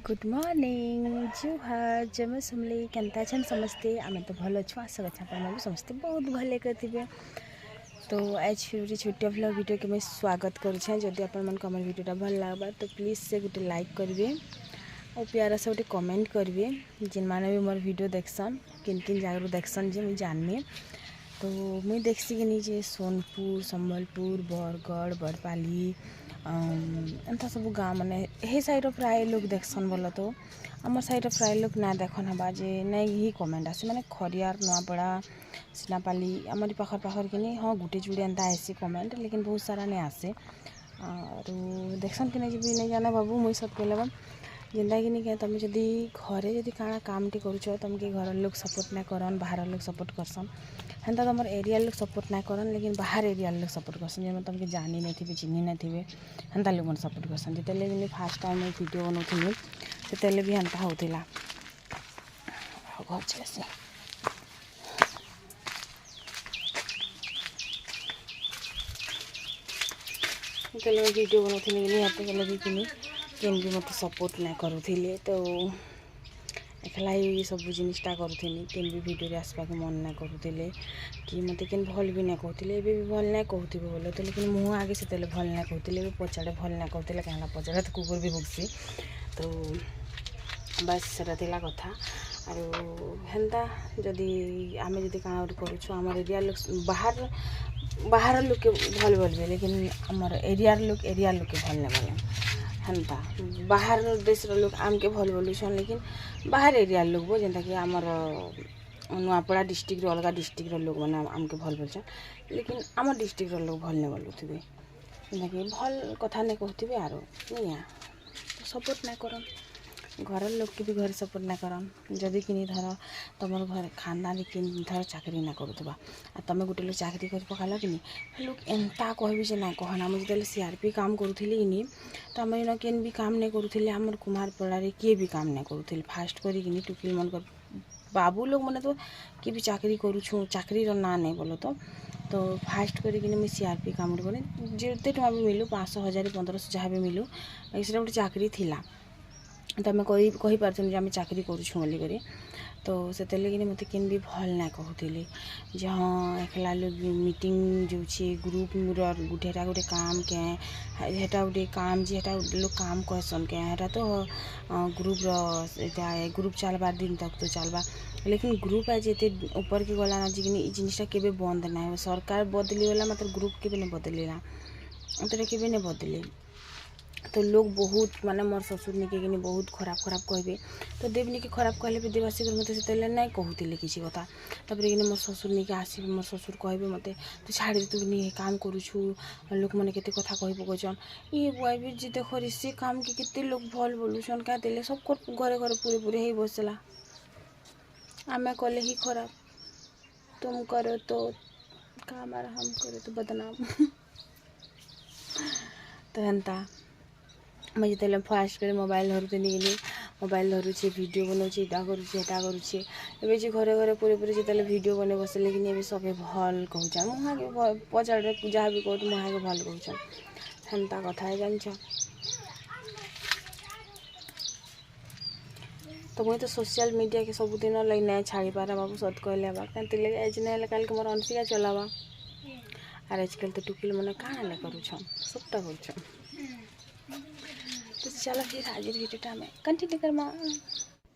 Good morning जुहार जम सुमली केन्ता छन समस्ते आम तो भल अच्छु आशा करछा आप समस्ते बहुत भले करथिबे। तो आज फिर गोटे छोटे भल वीडियो के मैं स्वागत करुछे। जदि आप हमर वीडियोटा भल लागबा तो प्लीज़ से गोटे लाइक करेंगे और प्यारा से गोटे कमेंट करेंगे। जिन माने भी मोर वीडियो देखसन किन किन जगह देखसन जे मुझे जाननी तो मुई देखसी कि जे सोनपुर संबलपुर बरगढ़ बड़पाली एंता सब गाँव मैंने हे साइड प्राय लोग देखसन बोल तो आम साइड प्राय लोग ना देखन हवा जे नहीं ही कमेंट आसे मैंने खरियार नुआपड़ा सिनापाली आमरी पाखर पाखर कि हाँ गुटे जुड़े एंता आसी कमेंट लेकिन बहुत सारा नहीं आसे और देखसन कि नहीं भी नहीं जाना बाबू मुई सब कहले जेनता कि नहीं तुम जदि घरे जदि काଣା कामटे करुछ तुमके घर लोग सपोर्ट ना करन बाहर लोग सपोर्ट करसन हेन्ता तुम एरिया लोग सपोर्ट ना करन लेकिन बाहर एरिया लोग सपोर्ट करसन जेन तुमके जानी नहीं थे चिन्ही नहीं थे हेन्ता लोग सपोर्ट करसन। जितेले भी फास्ट टाइम वीडियो बनाऊली सेतेले भी हेन्ता होता घर चले तेल वीडियो बनाऊली कि भी किनी केन भी मत सपोर्ट ना करुले तो एकला ही सब जिनिसटा करुनी केन भी वीडियो आसपा के मन ना करुले कि मत केन भल भी ना कहते भी भल ना कहते बोले तो लेकिन मुँह आगे से भल ना कहते पचाड़े भल ना कहते कहीं पचाड़े तो कुकुर भी भुगसी तो बस सेटा कथा और हेन्ता जदि आम जदि काଣା करुछु आम एरिया लोग बाहर लोग के भल बोलबे लेकिन आमर एरिया लोग के भल ना बोले हेन्ता बाहर देश लोग आम के भल बोलुछन लेकिन बाहर एरिया लोग वो जेनता कि आमर नुआपड़ा डिस्ट्रिक्ट अलग डिस्ट्रिक्ट लोग मैंने आम के भल बोलछन लेकिन आम डिस्ट्रिक्ट लोग भल नहीं बोलुथिबे जेनता कि भल कथा नहीं कहथिबे आरो नहीं सपोर्ट ना करन घर लोग के भी घर सपोर्ट ना करन जदि कि धर तुम घर खानदान कि धर चाकरी ना करुवा तुम गोटे लोग चाकरी कर पकाल कि लोग एंता कह ना कहना मुझे जो सीआरपी काम करूली कि तो आम इन केन भी काम नहीं करूले आमर कुमारपड़े किए भी काम नहीं करूले फास्ट करी टुकिल मन कर बाबू लोग मैंने तो किए भी चाकरी करुछु चाकरी ना नहीं बोलो तो फास्ट करी सीआरपी काम करें जिते टाँग भी मिलू 500 1000 1500 जहाँ भी मिलू से गोटे चाकरी थिला तो आम कही पार्थ आम चाकरी करुँ बोलिक तो से लगे मत केन भी भल ना कहते जे हाँ एकला लोग मीटिंग जो ग्रुप गुटेटा गोटे काम के हेटा गोटे काम जे हेटा लोग काम कहसन के हेटा तो ग्रुप चलबार दिन तक तो चलबा लेकिन ग्रुप आज ये ऊपर के गला ना जी जिनटा के बंद ना हो सरकार बदलीगला मतलब ग्रुप के नहीं बदलला तो के नहीं बदले तो लोग बहुत माने मोर ससुर निके कि बहुत खराब कहबे तो देवनी के खराब कहले भी देवासी मत से ना कहते किसी कथा तापर मोर ससुर निके आसबे मोर ससुर कहबे मत तू छाड़ दे तू नहीं काम करुछु लोक मैंने केते कथा कह पकन ये बुआ भी जी देख सी काम के केते लोग भल बोलुछन क्या देले सब घरे घरे पूरे पूरे ही बसला आमे कले ही खराब तुम करो तो काम और हम करो तो बदनाम तो हेन्ता मुझे तेल फास्ट कर मोबाइल धरुते गली मोबाइल धरुचे वीडियो बनाऊे इटा करुचे एवं जे घरे घरे पूरे पूरे जिते वीडियो बने बसले कि सबे भल कहूँ मुहाँ पचारे जहाँ भी कहूँ मुहाँ के भल कहूँ हेन्ता कथा है जान तो मुझे तो सोशल मीडिया के सबुदिन लगे नहीं छाड़ी पारा बाबू सत कहले कहीं आज नहीं कल के मोर अनसिका चलावा और आजकल तो टुकिल मैंने कहाँ नहीं करुछन सबटा करुछन तो चलो फिर आज वीडियोटा में कंटिन्यू करमा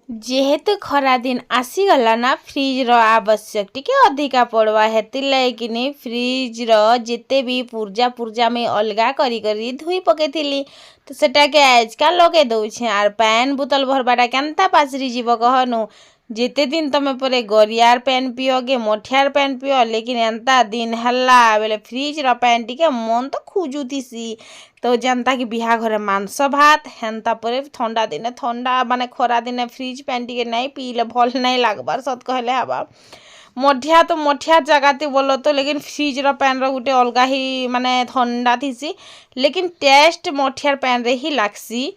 जेहेतु खरा दिन आसीगला ना फ्रिज रो आवश्यक टिके अधिका पड़वा हेति लैकिनी फ्रिज रो जिते भी पुर्जा में अलगा करी करी धुई पकेथिली तो सेटा के आजकल लगे दउछे आर पैन बोतल भरबाटा केनता पासरी जीव कहनु जिते दिन तमे परे गरियार पैन पियोगे मोठियार पैन पियो लेकिन एंता दिन हल्ला बेले फ्रिज रो पैन टिके मन तो खुजुतीसी तो जनता कि बिहा घरे मांस भात हेन्ता परे ठंडा दिने ठंडा माने खरा दिने फ्रिज पैन टिके नहीं पीले भल नहीं लागबार सत कहले हवा मठिया तो मठिया जगाती बोलो तो लेकिन फ्रिज रो पैन रो गुटे अलगा ही माने ठंडा थीसी लेकिन टेस्ट मठियार पैन रे ही लागसी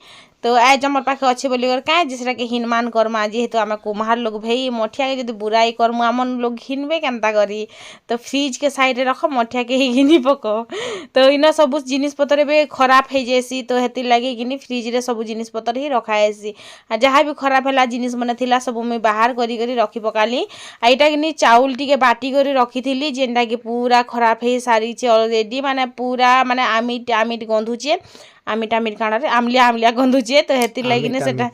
तो आज आम पाखे अच्छे बोली क्या सेटा के हिनमान करमा जेहेतु आम कुम्हार लोग भाई मठिया के जब बुराई करमु आम लोग घिनबे केन्ता करी तो फ्रिज के साइड रख मठिया के ही घिनी पक तो इन सब जिनिस पतर भी खराब हो जाएसी तो हेतिर लगे कि फ्रिज रे सब जिनिस पतर ही रखाएसी जहाँ भी खराब है जिनिस मन थिला सब मुई बाहर करी रखी पकाली आईटा कि चाउल टिके बाटी करी रखी थी जेनटा कि पूरा खराब हो सारी ऑलरेडी माने पूरा माने आमिट आमिट गंधुचे आमिट आमिट काण आमलिया आमलिया गंधुचे तो हेतिर लगी सेटा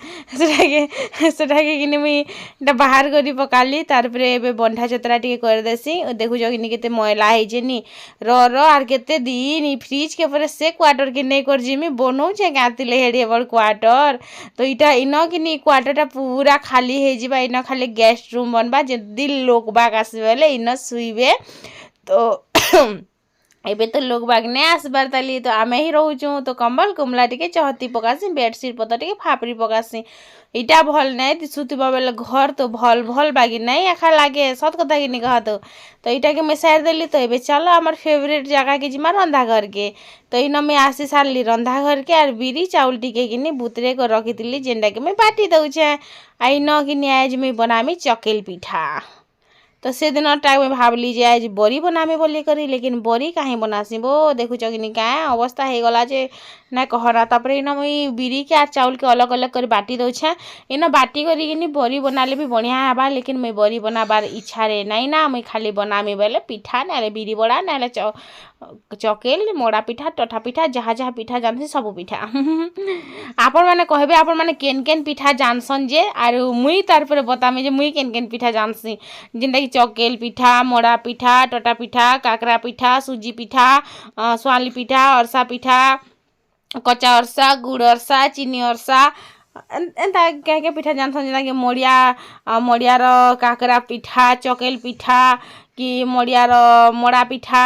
कि मुई बाहर करी पकाली तारपर ए बंधा चतरा टिके करदेसी देखुच कि केते मैला होनी आर केते दिन फ्रिज के पर से क्वार्टर के नहीं कर जिमी बनौचे गातिले हेडे बड़ क्वार्टर तो इटा इन कि क्वार्टर पूरा खाली हो इन खाली गेस्ट रूम बनवा जदि लोक बाग आसबे इन शुइबे तो एबे तो लोग बाग नहीं आसबार ताली तो आमे ही रोचु तो कंबल कुमला टिके चहती पकासी बेडसीट पतर टिके फापरी पकासी इटा भल नहीं दिशुवा बेले घर तो भल भल बागी नहीं एखा लगे सत कथा कि कह तो इटा के मैं सार देली तो ये चलो आमर फेवरेट जगह के जिमा रंधा घर के तो इन मैं आसी सारी रंधा घर के आर बिरी चाउल टिके कि बुतरे को रखी थी जेनटा कि मैं बाटी दौचे आई न कि आज मुई बनामी चकेल पिठा तो से दिन टाइम में भावली जे आज बरी बनामे बोली करी लेकिन बरी कहीं बनासी बो देखुच कि क्या अवस्था हो गला जे ना कहना तापर इन मुई बिरी के आर चाउल के अलग अलग कर बाटी दौछे इन बाटी करी बरी बनाले भी बढ़िया हेबा लेकिन मुई बरी बनाबार इच्छा रे नहीं ना मुई खाली बनामी बोले पिठा ना बिरी बड़ा ना चकेल मोड़ा पिठा टठा पिठा जहाँ जहाँ पिठा जानसी सब पिठा आपण मैंने कहबे आपण मैंने केन केन पिठा जानसन जे आर मुई तार पर बतामी जे मुई केन केन पिठा जानसी जेनटा कि चकेल पिठा मोड़ा पिठा टटा पिठा काकरा पिठा सुजी पिठा स्वाली पिठा अरसा पिठा कच्चा अरसा गुड़ अरसा चीनी अरसा एंता क्या पिठा जानसन जेना कि मड़ियार काकरा पिठा चकेल पिठा कि मड़ियार मोड़ा पिठा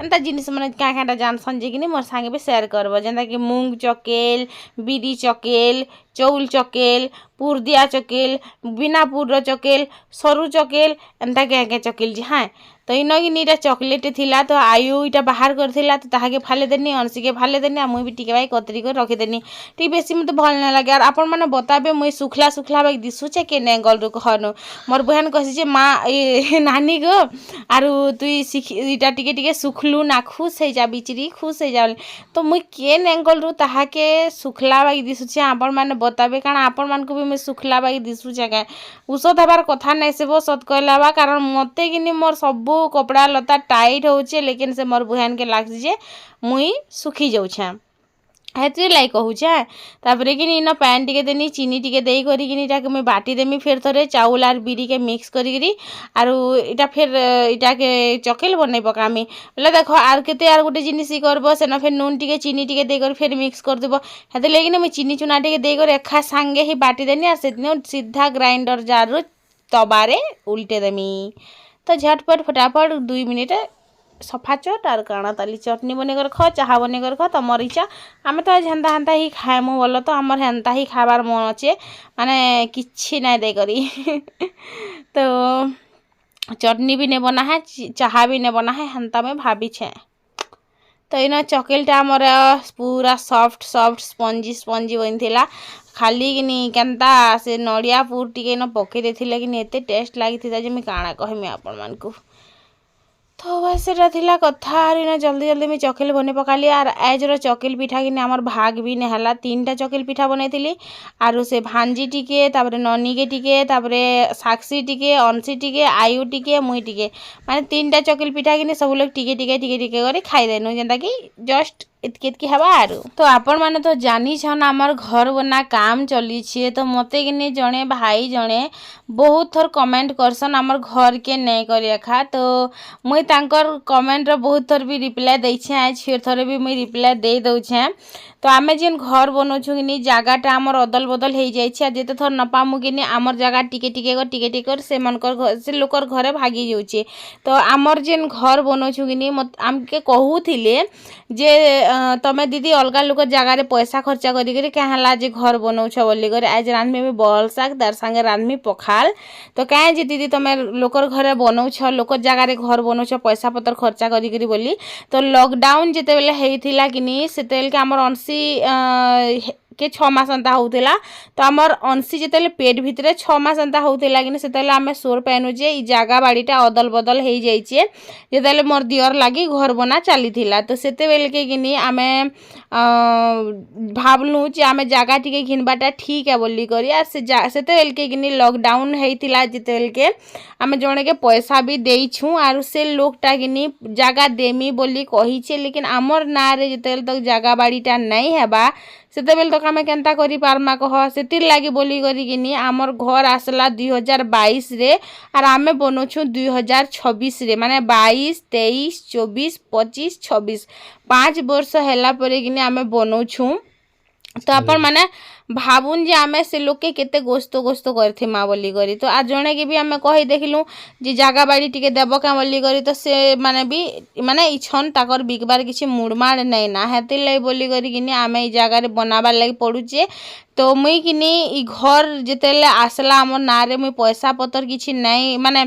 एंता जिनिस मैंने क्या क्या जानसन जे कि मोर सांगे भी शेयर करब जेनता कि मूंग चकेल बिरी चकेल चौल चकेल पुर दिया चकेल बिना पुर चकेल सरू चकेल एंता क्या क्या चकेल जी हाँ तो इन कि चॉकलेट थिला तो आयु इटा बाहर करथिला तो ताहाके फाले देनी अनसी के फाले देनी मुई भी टिके भाई कतरी कर रखी देनी टी बेसी मते भल ना लगे और आपण माने बताबे मुई सुखला सुखला भाई दिसुचे के एंगल रु कहनु मोर बहन कहसी जे माँ नानी गो आरु तुई सीख इटा टिके टिके सुखलु ना खुश हो जा बिचरी खुश हो जा तो मुई केन एंगल रु ताहाके सुखला भाई दिसुचे आपण माने बताबे कारण आपण मान को भी मुई सुखला भाई दिसुचे के उषध हबार कथा नहीं से वो सत कहलावा कारण मते कि मोर सब कपड़ा लता टाइट होचे लेकिन से मोर बहन के लाग जे मुई सुखी जाऊछे हेतु लाई कहूचे तापर कि इन पैन टिके देनी चीनी टिके दे करी मुई बाटी देमी फिर थोड़े चाउल आर बिरी के मिक्स करी आरु इटा फिर इटा के चकेल बनई पकामी बोले देख आर केते आर गोटे जिनिस करब सेना फिर नून टिके चीनी टिके दे कर फिर मिक्स कर देबो हेतु लेकिन मुई चीनी चुना टिके दे कर एखा सांगे ही बाटी देनी आ से सीधा ग्राइंडर जार तबारे उल्टे देमी तो झटपट फटाफट 2 मिनिट सफा चट आर काଣା ताली चटनी बनेकर ख चाहा बनेकर ख तमर इच्छा आमे तो हेन्ता हेन्ता ही खाएमु बोल तो आमर हेन्ता ही खाबार मन अच्छे माने किछि नाइ दे करी तो चटनी भी नहीं बना है चाहा भी नहीं बना है हेन्ता में भाभी छे तो इन चकेलटा आमर पूरा सॉफ्ट सॉफ्ट स्पंजी स्पंजी बनिथिला खाली कि केन्ता से नड़िया पुर टिके न पकई देथिले कि एते टेस्ट लागिथिला जे मैं काଣା कहमी आपण मानकु तो बस सेटा थिला कथा आर जल्दी जल्दी मैं चकेल बने पकाली आर एजर चकेल पिठा कि आमर भाग भी नहीं हला 3टा चकेल पिठा बनैथिली आरु से भांजी टिके तापरे ननी के टिके तापरे साक्षी टिके अंशी टिके आयु टिके मुई टिके माने 3टा चकेल पिठा कि सब लोग टिके टिके टिके टिके करे खाई देनु जेंता कि जस्ट इतकी हवा आरु तो आपण माने तो जानी छन आमर घर बना काम चली छे तो मते कि जणे भाई जणे बहुत थर कमेंट करसन आमर घर के नहीं करिया खा तो मुई तांकर कमेंट रो बहुत थर भी रिप्लाई दै छे आज फिर थरे भी मुई रिप्लाई दे दउ छे तो आमे जेन घर बनौछु कि जगहटा आमर अदल बदल हो जाए जेते थर न पामु कि आमर जगह टिके टिके से मनकर से लोकर घरे भागी जाउछे तो आमर जेन घर बनौछु कि आमके कहूथिले जे तमे दीदी अलग लोक जगार पैसा खर्चा करी क्या जे घर बनौछ बोली कर आज रांधमी भी बहल शाग तार संगे रांधमी पखाल तो क्या जे दीदी तमे लोकर घरे बनौछ लोक जगार घर बनौछ पैसा पतर खर्चा करी बोली तो लॉकडाउन जिते बेले हेइथिला कि सेते बेले आमर अंशी टिके 6 मास अंता होउथिला तो हमर अंशी जेतेले पेट भितरे 6 मास अंता होउथिला कि सेतेले आमे सोर पैनु जे ई जागा बाड़ीटा अदल बदल हेई जाइछे जेतेले मोर दियर लागी घर बना चलीथिला तो सेते बेल के किनी आमे भाबलु जे आमे जागा टिके घिनबाटा ठीक है बोली करी आ सेते बेल के किनी लॉकडाउन हेइथिला जेते बेल के आमे जणे के पैसा भी देइछु आर से लोकटा किनी जागा देमी बोली कहिछे लेकिन आमर नारे जेते तक जागा बाड़ीटा नहीं हेबा सेते बेल तक आमे केनता करि पारमा कह सेतिर लागी बोली करी किनी आमर घर आसला 2022 रे आर आमे बनोछु 2026 रे माने 22 23 24 25 26 5 वर्ष हैला परे किनी आमे बनोछु तो अपन माने भाबुन जे आमे से लोग के केते गोस्तो गोस्तो करथे मा बोली करी तो आज जणे के भी आमे कहि देखिलु जे जागा बाड़ी टिके देबो का बोली करी तो से माने भी माने इछन ताकर बिकबार किछि मुडमाड नै ना हेति लै बोली करी किनी आमे ई जागा रे बनाबार लागि पडुचे तो मुई किनी ई घर जेतेले आसला हमर नारे मुई पैसा पतर किछि नै माने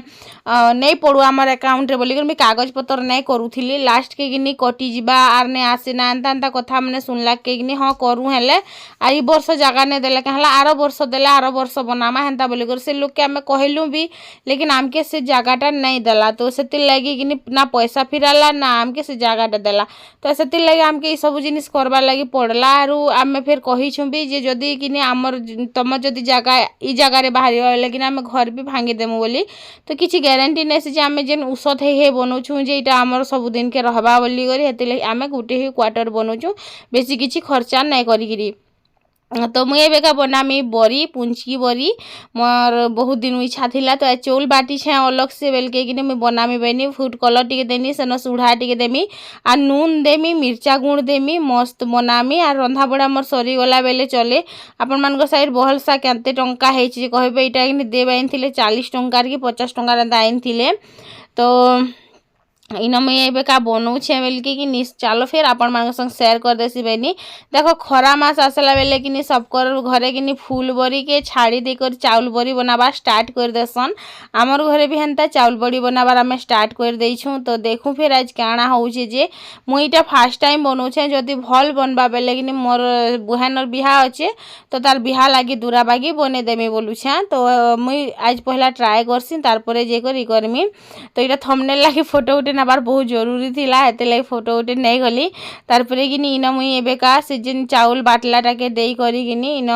नै पडु हमर अकाउंट रे बोली करी मी कागज पतर नै करूथिली लास्ट के किनी कटि जिबा आर नै आसे ना अंता कथा माने सुनला के किनी हां करू हेले आई वर्ष जागा ने देले कहला आरो वर्ष देले आरो वर्ष बनामा हेंता बोली कर से लोग के हमें कहलु भी लेकिन आमके से जागाटा नहीं देला तो सेति लागि कि ना पैसा फिराला ना आमके से जागाटा देला तो सेति लागि आमके ई सब जिनिस करबा लागि पड़ला आरो आमे फिर कहिछु भी जे जदी कि हमर तम जदी जागा ई जागा रे बाहरी लेकिन आमे घर भी भांगी देमु बोली तो किछि गारंटी नै से जे आमे जेन उसत हे बनोछु जे इटा हमर सब दिन के रहबा बोली करी हेति आमे गुटे ही क्वार्टर बनोछु बेसी किछि खर्चा नै करी गिरी तो मुझे बेका बनामी बरी पुंचकी बरी मोर बहुत दिन इच्छा थिला तो चौल बाटी छे अलग से बेल के कि मैं बनामी बेनी फूड कलर टिके देनी सेन सुढ़ा टिके देमी आ नून देमी मिर्चा गुण देमी मस्त बनामी आ रंधा बड़ा मोर सरी गला बेले चले आपण मान साइड बहलसा केते टंका हेछि कहबे इटा कि देब आइन थिले 40 टंकार कि 50 टंकार एंता आइन थिले तो इन मुझे बेका बनौछे बेल कि निस चलो फिर आपण मान संग शेयर कर देसी बेनी देखो खरा मास आसला बेले कि सबकर घरे कि फूल बरी के छाड़ी देकर चाउल बरी बनाबा स्टार्ट कर देसन आमर घरे भी हेंता चाउल बरी बनाबार आमे स्टार्ट कर देइछु तो देखु फिर आज काना होउछे जे मुईटा फर्स्ट टाइम बनौछे जदी भल बनबा बेले कि मोर बुहानर बिहा अच्छे तो तार बिहा लागी दूरा बागी बने देमी बोलुछे तो मुई आज पहला ट्राई करसी तार परे जे करी करमी तो इटा थंबनेल लागी फोटो उठे नबार बहुत जरूरी थिला हेते लागि फोटो उठे नै गली तार परे कि इन मुई एबेका से जेन चाउल बाटलाटा के देई करी कि इन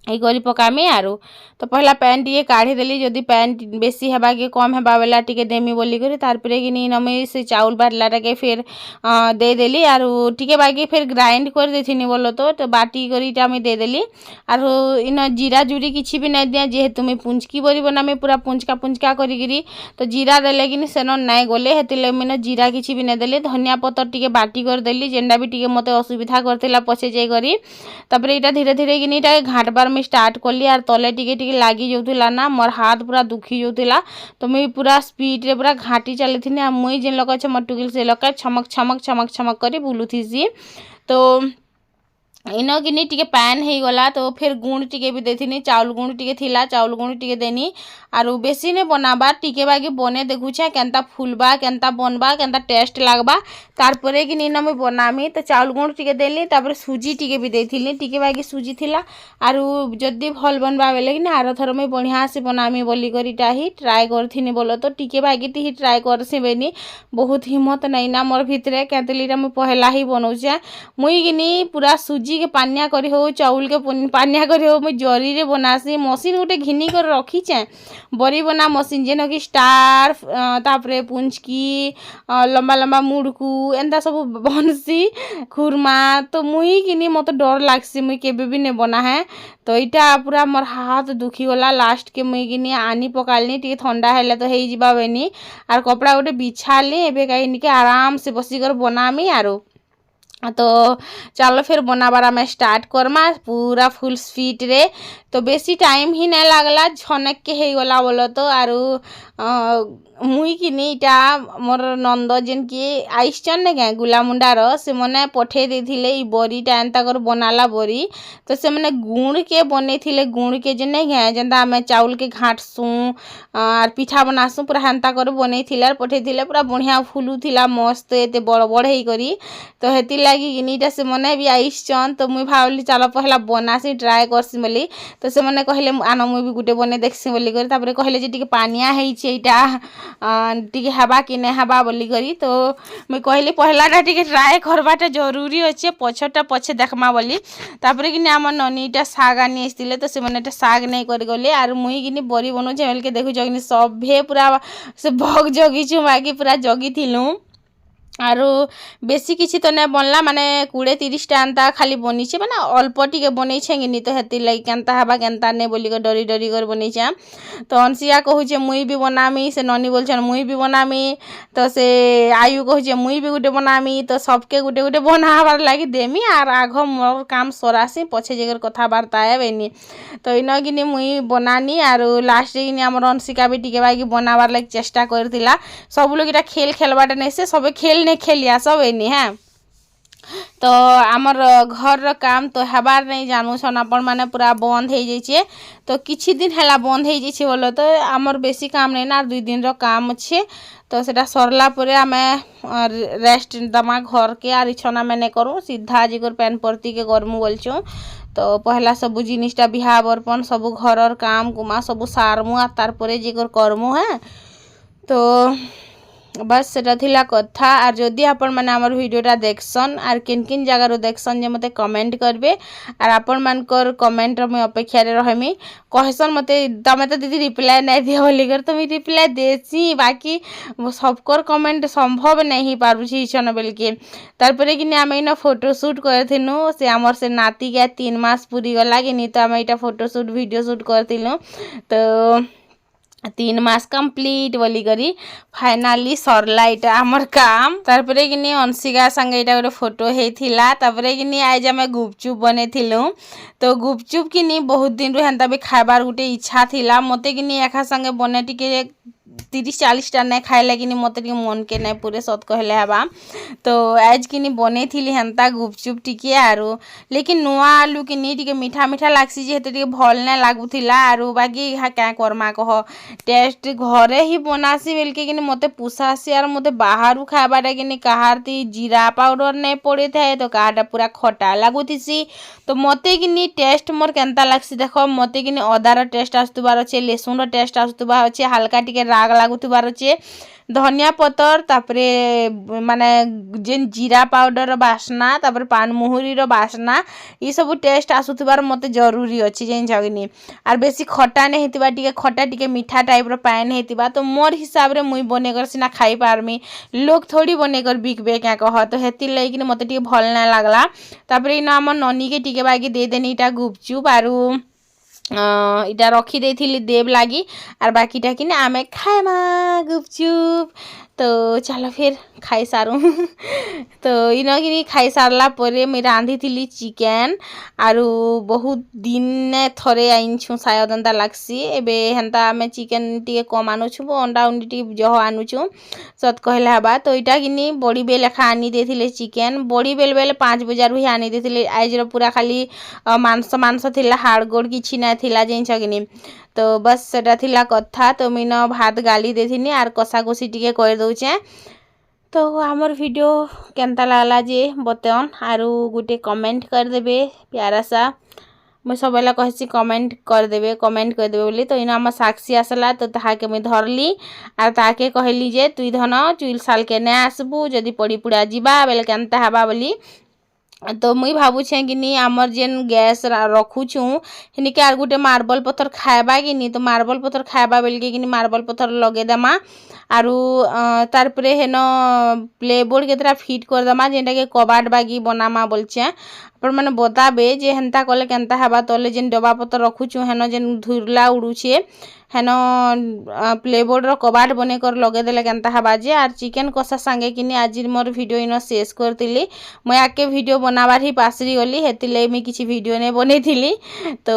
ई करी पकामी आरो तो पहला पैन टिके काढ़ी देली जदी पैन बेसी हेबा के कम हेबा वाला टिके देमी बोली करी तार परे कि इन मुई से चाउल बाटलाटा के फिर दे देली आरो टिके बाकी फिर ग्राइंड कर देथिनी बोलो तो बाटी करी टा मैं दे देली आरो इन जीरा जुरी किछि भी नै दिया जेहेतु मैं पुंचकी बरी बनामी पूरा पुंचका पुंचका करी गिरी तो जीरा देले कि सेनो नै गले हेतिले मैं जीरा किछि भी नै देली धनिया पत्तर टिके बाटी कर देली जेंडा भी टिके मते असुविधा करथिला पछे जे करी तापरे इटा धीरे धीरे कि इटा घाटबार में स्टार्ट करली आर तले टिके टिके लागी जाउथिला ना मोर हाथ पूरा दुखी जाउथिला तो मैं पूरा स्पीड रे पूरा घाटी चलीथिनी आ मुई जेन लोक छ मटुकिल से लोक छमक छमक छमक छमक करी बुलुथीसी तो इन कि टिके पैन हो गला तो फिर गुण टिके भी देथिनी चाउल गुण टिके थिला चाउल गुण टिके देनी आरु बेसी ने बनाबा टिके बागी बने देखुछे केनता फुलबा केनता बनबा केनता टेस्ट लागबा तार परे कि इन मैं बनामी तो चाउल गुण टिके देली तापर सुजी टिके भी देथिली टिके बागी सुजी थिला आरु जदी भल बनबा बेले कि आरो थर मैं बढ़िया से बनामी बोली करी ही ट्राई करथिनी बोलो तो टिके बागी ही ट्राई करसी बेनी बहुत हिम्मत नहीं ना मोर भितरे केतलीटा मैं पहला ही बनौछे मुई किनी पूरा सुजी के पानिया करी हो चाउल के पानिया करी हो मैं जरी रे बनासी मशीन गोटे घिनी कर रखीचे बरी बना मशीन जेन कि स्टार तापरे पुंचकी लंबा लंबा मुड़कू एंता सब बनसी खुरमा तो मुई किनी मत डर लागसी मुई केबे भी ने बना है तो इटा पूरा मोर हाथ दुखी गला लास्ट के मुई किनी आनी पकालनी टिके ठंडा हेले तो हेई जिबा बेनी आर कपड़ा गोटे बिछाली एबे काई के आराम से बसी कर बनामी आरो तो चलो फिर बनाबार आम स्टार्ट करमा पूरा फुल स्पीड रे तो बेसी टाइम ही नहीं लागला झनक के हो गला बोलो तो आरु मुई किनी इटा मोर नंद जेन कि आइसचन ने क्या गुलामुंडार से मने पठे देथिले ई बरीटा एंता कर बनाला बरी तो से मने गुण के बने थिले गुण के जे नहीं क्या जेंता आमे चाउल के घाटसु आर पिठा बनासु पूरा हेंता कर बने थिले पठे थिले पूरा बढ़िया फुलू थिला मस्त एते बड़ बड़ हेई करी तो हेति लगी गिनीटा से मने भी आइछन तो मुई भावली चलो पहला बनासी ट्राए करसी बोली तो से मने कहले आन मुई भी गुटे बने देखसी बोली करी तापर कहले जे टिके पानिया हेइछे एटा टिके हवा कि नै हवा बोली करी तो मुई कहली पहलाटा टिके ट्राए करबाटा जरूरी अच्छे पछटा पछे देखमा बोली तापर कि आम ननीटा साग आनी आसते तो से मने साग नहीं कर गले आर मुई कि बरी बनौछे बेलके देखु जगनी सभे पूरा से भग जगिछु बाकी पूरा जगी थिलु आरो बेसी किसी तो नहीं बनला माने 20-30 टा अंता खाली बनीचे माने अल्प टिके बनईछे गिनी तो हेती लगी केनता हवा केनता नहीं बोली कर डरी डरी कर बनईछे तो अनसिया कहूचे मुई भी बनामी से ननी बोलछन मुई भी बनामी तो से आयु कहूचे मुई भी गुटे बनामी तो सबके गुटे गुटे बनाबार लगी देमी आर आघ मोर काम सरासी पछे जेकर कथाबार्ता आबेनी तो इन गिनी मुई बनानी आरो लास्ट गिनी हमर अनसिका भी टिके बाकी बनाबार लगी चेष्टा करथिला सब लोग इटा खेल खेलबाटा नहीं से सब खेल नहीं खेलिया सब एनी है तो आमर घर काम तो हबार नहीं जानू सन आपण माने पूरा बंद हो जाइए तो किछि दिन हैला बंद हो जाइए बोलो तो आमर बेसी काम नहीं ना 2 दिन रो काम अच्छे तो सेटा सरला परे आमे रेस्ट दमा घर के आर इछना मैंने करूँ सीधा जिगर पैन परती के करमु बोलछूँ तो पहला सबू जिनिसटा बिहा बर्पण सबू घर काम कुमा सबू सारमु आ तार परे जिगर करमु है तो बस सेटा थिला कथा आर जदि आपण माने हमर वीडियोटा देखसन आर किन किन जगह रो देखसन जे मते कमेंट करबे आर आपण मानकर कमेंट रो मैं अपेक्षा रे रहमी कहसन मते तमे तो दीदी रिप्लाई नै दियो बोली कर तो मी रिप्लाई देसी बाकी सबकर कमेंट संभव नहीं पारु छी छन बेलके तार परे कि आमे इना फोटो शूट करथिनु से हमर से नाती के 3 मास पूरी गला कि नी तो आमे इटा फोटो शूट वीडियो शूट करथिनु तो 3 मास कंप्लीट बोली करी फाइनाली सरला इटा हमर काम तारपरे कि अनसिका संगे इटा गोटे फोटो हेथिला तापरे कि आज आम गुपचुप बनेथिलु तो गुपचुप कि बहुत दिन हेन्ता भी खाइबार गोटे इच्छा थिला मते कि एका संगे बने टिके 30-40 टा नहीं खाइले कि मत मन के नहीं पूरे सत कहले हवा तो आज कि बने थी हेन्ता गुपचुप टिके आरो लेकिन नुआ आलू कि टिके मीठा मीठा लागसी जेते टिके भल नहीं लागुथिला आरो बाकी क्या करमा कह टेस्ट घरे ही बनासी बेलके कि मते पुसासी आर मते बाहर खाइबाटा कि कहार ती जीरा पाउडर नहीं पड़े थाए तो कहाटा पूरा खटा लागुथिसी तो मते कि टेस्ट मोर केनता लागसी देख मते कि अदार टेस्ट आसुबार अच्छे लेसुन टेस्ट आसुबार अच्छे हल्का टिके राग लागुथिबार अच्छे धनिया पतर तापरे माने जेन जीरा पाउडर बासना तापरे पान मुहुरी रो बासना ये सब टेस्ट आसुथिबार मते जरूरी अच्छी जेन जगनी आर बेसी खटा नहीं हेतिबा टिके खटा टिके मीठा टाइप रो पान हेतिबा तो मोर हिसाब रे मुई बनेकर सिना खाई पारमी लोग थोड़ी बनेकर बिकबे क्या कह तो हेति लगी मते टिके भल ना लागला तापरे इना हमर ननी के टिके बाकी दे देनी इटा गुपचुप आरु इटा रखी देथिली देव लागी आर बाकीटा कि आमे खाएमा गुपचुप तो चलो फिर खाई सारू तो इन कि खाई सारला परे मुई रांधी थी चिकेन आरु बहुत दिन थरे आइछु शायद एंता लागसी एबे हेन्ता आमे चिकेन टिके कम आनुछु अंडा उंडी टिके जह आनुछु सत कहले हबा तो इटा कि बड़ी बेल लेखा आनी देथिले चिकेन बड़ी बेल बेल 5 बजार भी आनी देथिले आज रो पूरा खाली मांस मांस थिला हाड़ गोड़ किछि ना थिला जेन छगिनी तो बस सेटा थिला कथा तो मीन भात गाली देथिनी आर कसा कसी टिके कर दउचे तो आमर वीडियो केनता लागला जे बतन आरु गुटे कमेंट कर देबे प्यारा सा मैं सब कहसी कमेंट कर देबे बोली तो इन आम साक्षी आसला तो ताके मुई धरली आर ताके कहली जे तुई धन चुइल साल के नै आसबू जदि पड़ी पुड़ा जीवा बेले केनता हबा बोली तो मुई भावुछे कि आमर जेन गैस रखुछु हिनिके आर गुटे मार्बल पत्थर खाएबा कि तो मार्बल पत्थर खाएबा बेलके कि मार्बल पत्थर लगे देमा आरु तार परे हेन प्लेबोर्ड केतरा फिट कर दमा जेनटा के कबाड़ बागी बनामा बोलछे आपण माने बताबे जे हेन्ता कले केनता हेबा तले जेन डबा पत्थर रखुछु हेन जेन धुरला उड़ुछे हेन प्लेबोर्ड रो कबाड़ बने कर लगे देले केनता हेबा जे आर चिकेन कषा संगे कि आज मोर वीडियो इन शेष करतिली मैं आके वीडियो बनाबार ही पासरी गली हेतिले मी किछि वीडियो नै बनेथिली तो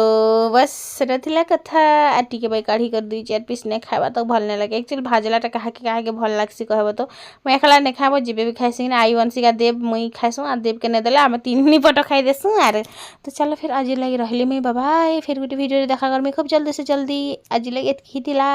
बस सेटा थिला कथा आ टिके बाई काढ़ी कर 2-4 पीस नै खाइबा तो भल नै लगे एक्चुअली भाजलाटा काहे भल लागसी कहबो तो मैं एकला नै खाबो जेबे भी खाइसी कि आई वंशिका देव मुई खाइसु आ देव के नै देले हम 3 पट खाई देसु आर तो चलो फिर आज लगी रहली मैं बाय फिर गुटे वीडियो देखा कर मैं खूब जल्दी से जल्दी आज लगी एतकी थिला।